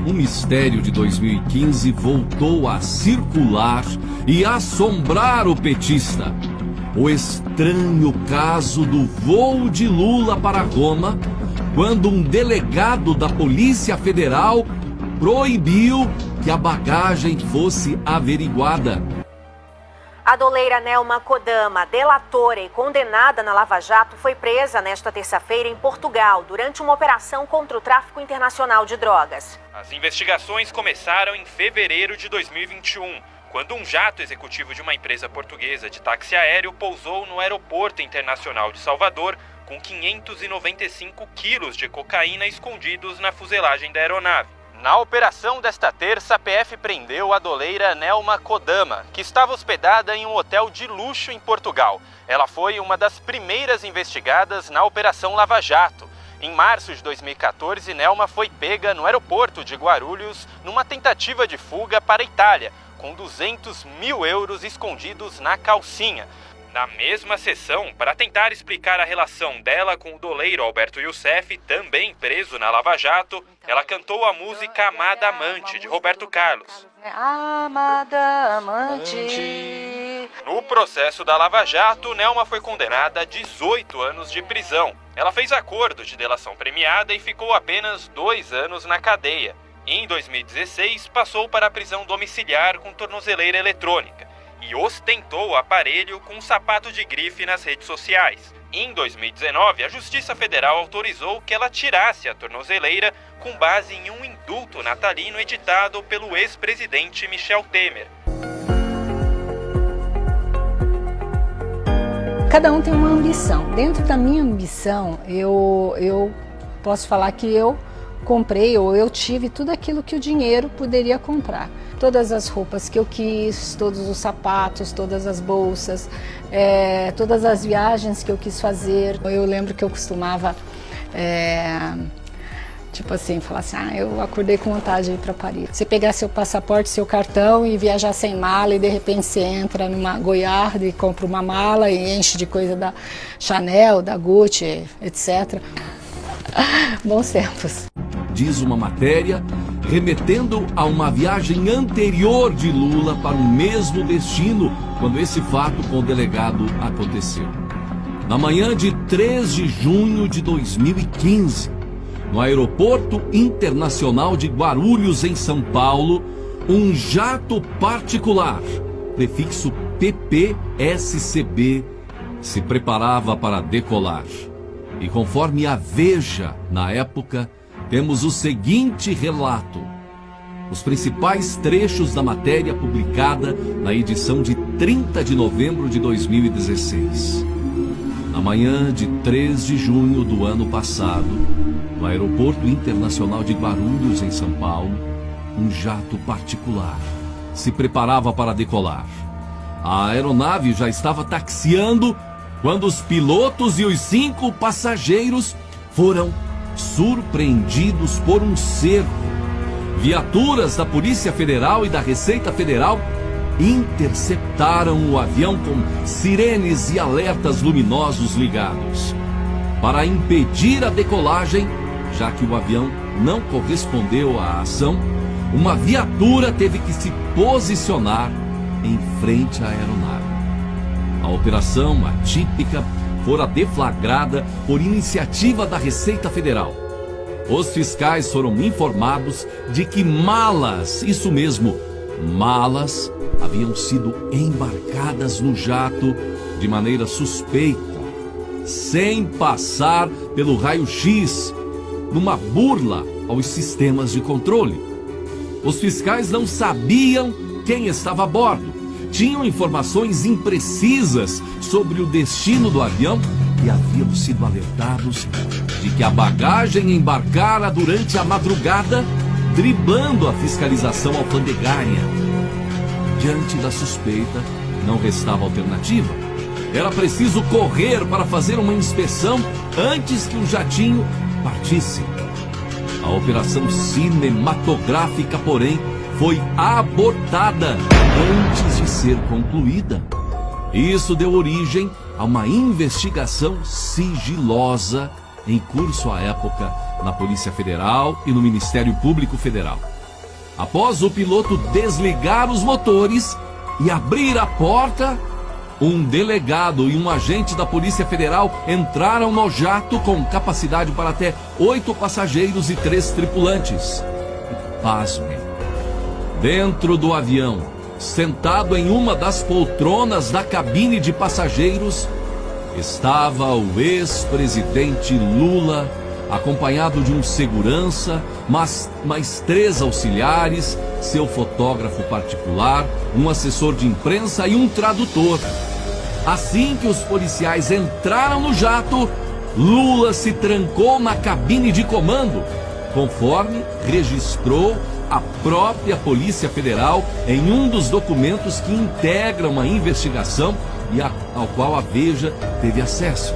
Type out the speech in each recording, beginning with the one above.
um mistério de 2015 voltou a circular e assombrar o petista. O estranho caso do voo de Lula para Roma, quando um delegado da Polícia Federal proibiu que a bagagem fosse averiguada. A doleira Nelma Kodama, delatora e condenada na Lava Jato, foi presa nesta terça-feira em Portugal durante uma operação contra o tráfico internacional de drogas. As investigações começaram em fevereiro de 2021, quando um jato executivo de uma empresa portuguesa de táxi aéreo pousou no Aeroporto Internacional de Salvador com 595 quilos de cocaína escondidos na fuselagem da aeronave. Na operação desta terça, a PF prendeu a doleira Nelma Kodama, que estava hospedada em um hotel de luxo em Portugal. Ela foi uma das primeiras investigadas na Operação Lava Jato. Em março de 2014, Nelma foi pega no aeroporto de Guarulhos numa tentativa de fuga para a Itália, com 200 mil euros escondidos na calcinha. Na mesma sessão, para tentar explicar a relação dela com o doleiro Alberto Youssef, também preso na Lava Jato, ela cantou a música Amada Amante, de Roberto Carlos. Amada Amante. No processo da Lava Jato, Nelma foi condenada a 18 anos de prisão. Ela fez acordo de delação premiada e ficou apenas 2 anos na cadeia. Em 2016, passou para a prisão domiciliar com tornozeleira eletrônica e ostentou o aparelho com um sapato de grife nas redes sociais. Em 2019, a Justiça Federal autorizou que ela tirasse a tornozeleira com base em um indulto natalino editado pelo ex-presidente Michel Temer. Cada um tem uma ambição. Dentro da minha ambição, eu posso falar que eu comprei ou eu tive tudo aquilo que o dinheiro poderia comprar. Todas as roupas que eu quis, todos os sapatos, todas as bolsas, todas as viagens que eu quis fazer. Eu lembro que eu costumava, tipo assim, falar assim, eu acordei com vontade de ir para Paris. Você pegar seu passaporte, seu cartão e viajar sem mala e de repente você entra numa Goiard e compra uma mala e enche de coisa da Chanel, da Gucci, etc. Bons tempos. Diz uma matéria remetendo a uma viagem anterior de Lula para o mesmo destino quando esse fato com o delegado aconteceu. Na manhã de 3 de junho de 2015, no Aeroporto Internacional de Guarulhos, em São Paulo, um jato particular, prefixo PPSCB, se preparava para decolar. E conforme a Veja, na época, temos o seguinte relato. Os principais trechos da matéria publicada na edição de 30 de novembro de 2016. Na manhã de 3 de junho do ano passado, no Aeroporto Internacional de Guarulhos, em São Paulo, um jato particular se preparava para decolar. A aeronave já estava taxiando quando os pilotos e os 5 passageiros foram surpreendidos por um cerco. Viaturas da Polícia Federal e da Receita Federal interceptaram o avião com sirenes e alertas luminosos ligados. Para impedir a decolagem, já que o avião não correspondeu à ação, uma viatura teve que se posicionar em frente à aeronave. A operação atípica fora deflagrada por iniciativa da Receita Federal. Os fiscais foram informados de que malas, isso mesmo, malas, haviam sido embarcadas no jato de maneira suspeita, sem passar pelo raio-x, numa burla aos sistemas de controle. Os fiscais não sabiam quem estava a bordo. Tinham informações imprecisas sobre o destino do avião e haviam sido alertados de que a bagagem embarcara durante a madrugada, driblando a fiscalização alfandegária. Diante da suspeita, não restava alternativa. Era preciso correr para fazer uma inspeção antes que o jatinho partisse. A operação cinematográfica, porém, foi abortada antes de ser concluída. Isso deu origem a uma investigação sigilosa em curso à época na Polícia Federal e no Ministério Público Federal. Após o piloto desligar os motores e abrir a porta, um delegado e um agente da Polícia Federal entraram no jato com capacidade para até 8 passageiros e 3 tripulantes. Pasmem. Dentro do avião, sentado em uma das poltronas da cabine de passageiros, estava o ex-presidente Lula, acompanhado de um segurança, mais 3 auxiliares, seu fotógrafo particular, um assessor de imprensa e um tradutor. Assim que os policiais entraram no jato, Lula se trancou na cabine de comando, conforme registrou a própria Polícia Federal em um dos documentos que integram a investigação e ao qual a Veja teve acesso.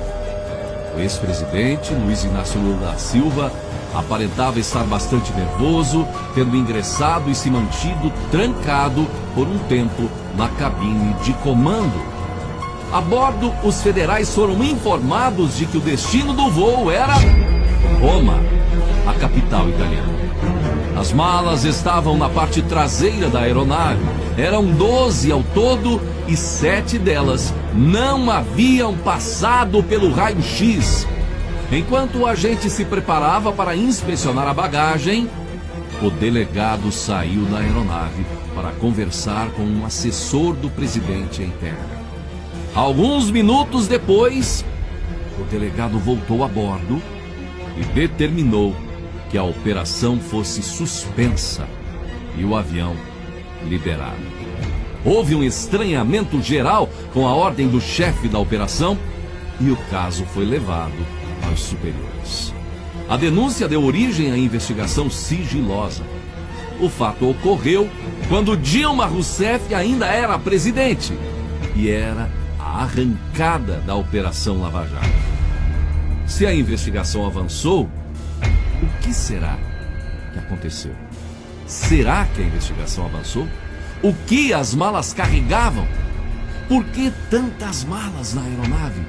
O ex-presidente Luiz Inácio Lula da Silva aparentava estar bastante nervoso, tendo ingressado e se mantido trancado por um tempo na cabine de comando. A bordo, os federais foram informados de que o destino do voo era Roma, a capital italiana. As malas estavam na parte traseira da aeronave. Eram 12 ao todo e 7 delas não haviam passado pelo raio-x. Enquanto o agente se preparava para inspecionar a bagagem, o delegado saiu da aeronave para conversar com um assessor do presidente em terra. Alguns minutos depois, o delegado voltou a bordo e determinou que a operação fosse suspensa e o avião liberado. Houve um estranhamento geral com a ordem do chefe da operação e o caso foi levado aos superiores. A denúncia deu origem à investigação sigilosa. O fato ocorreu quando Dilma Rousseff ainda era presidente e era a arrancada da Operação Lava Jato. Se a investigação avançou, o que será que aconteceu? Será que a investigação avançou? O que as malas carregavam? Por que tantas malas na aeronave?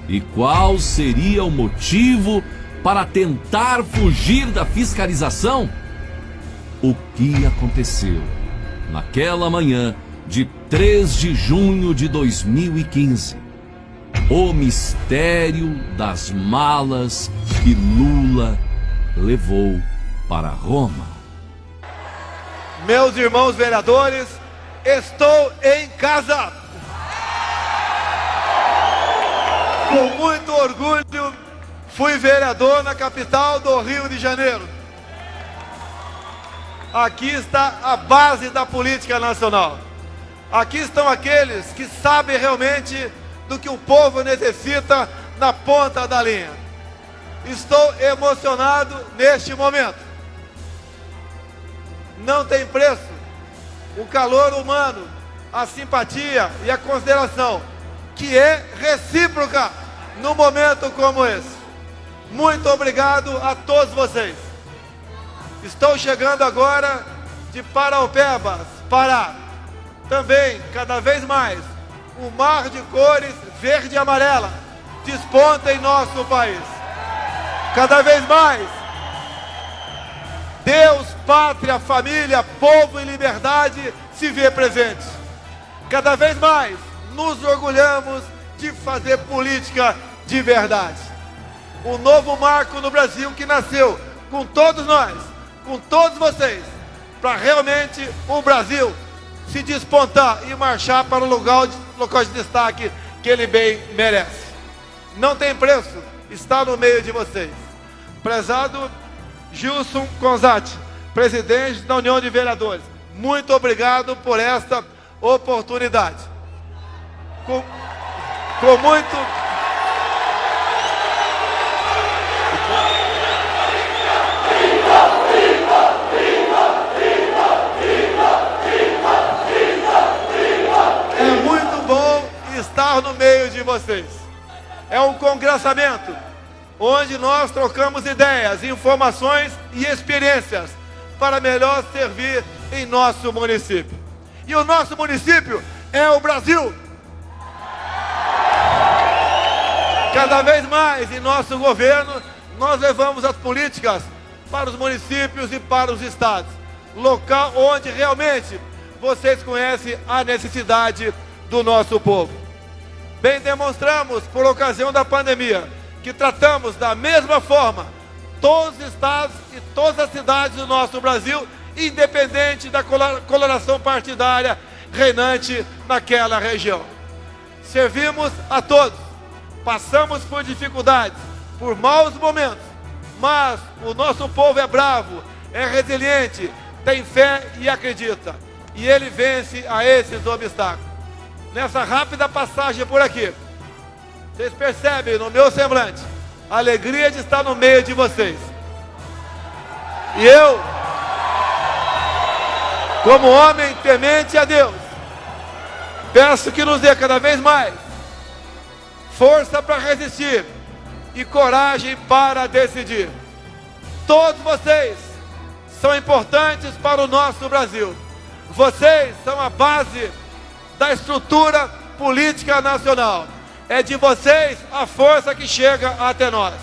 E qual seria o motivo para tentar fugir da fiscalização? O que aconteceu naquela manhã de 3 de junho de 2015? O mistério das malas que Lula levou para Roma. Meus irmãos vereadores, estou em casa. Com muito orgulho, fui vereador na capital do Rio de Janeiro. Aqui está a base da política nacional. Aqui estão aqueles que sabem realmente do que o povo necessita na ponta da linha. Estou emocionado neste momento. Não tem preço o calor humano, a simpatia e a consideração, que é recíproca num momento como esse. Muito obrigado a todos vocês. Estou chegando agora de Paraupebas, Pará. Também, cada vez mais, o mar de cores verde e amarela desponta em nosso país. Cada vez mais, Deus, pátria, família, povo e liberdade se vê presente. Cada vez mais nos orgulhamos de fazer política de verdade. Um novo marco no Brasil que nasceu com todos nós, com todos vocês, para realmente o Brasil se despontar e marchar para o local de destaque que ele bem merece. Não tem preço estar no meio de vocês. Prezado Gilson Conzatti, presidente da União de Vereadores, muito obrigado por esta oportunidade. Com muito... É muito bom estar no meio de vocês. É um congressamento onde nós trocamos ideias, informações e experiências para melhor servir em nosso município. E o nosso município é o Brasil. Cada vez mais em nosso governo, nós levamos as políticas para os municípios e para os estados. local onde realmente vocês conhecem a necessidade do nosso povo. Bem, demonstramos, por ocasião da pandemia, que tratamos da mesma forma todos os estados e todas as cidades do nosso Brasil, independente da coloração partidária reinante naquela região. Servimos a todos, passamos por dificuldades, por maus momentos, mas o nosso povo é bravo, é resiliente, tem fé e acredita, e ele vence a esses obstáculos. Nessa rápida passagem por aqui, vocês percebem no meu semblante a alegria de estar no meio de vocês. E eu, como homem temente a Deus, peço que nos dê cada vez mais força para resistir e coragem para decidir. Todos vocês são importantes para o nosso Brasil. Vocês são a base da estrutura política nacional. É de vocês a força que chega até nós.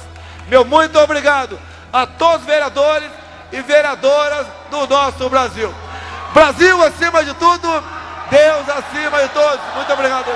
Meu muito obrigado a todos os vereadores e vereadoras do nosso Brasil. Brasil acima de tudo, Deus acima de todos. Muito obrigado.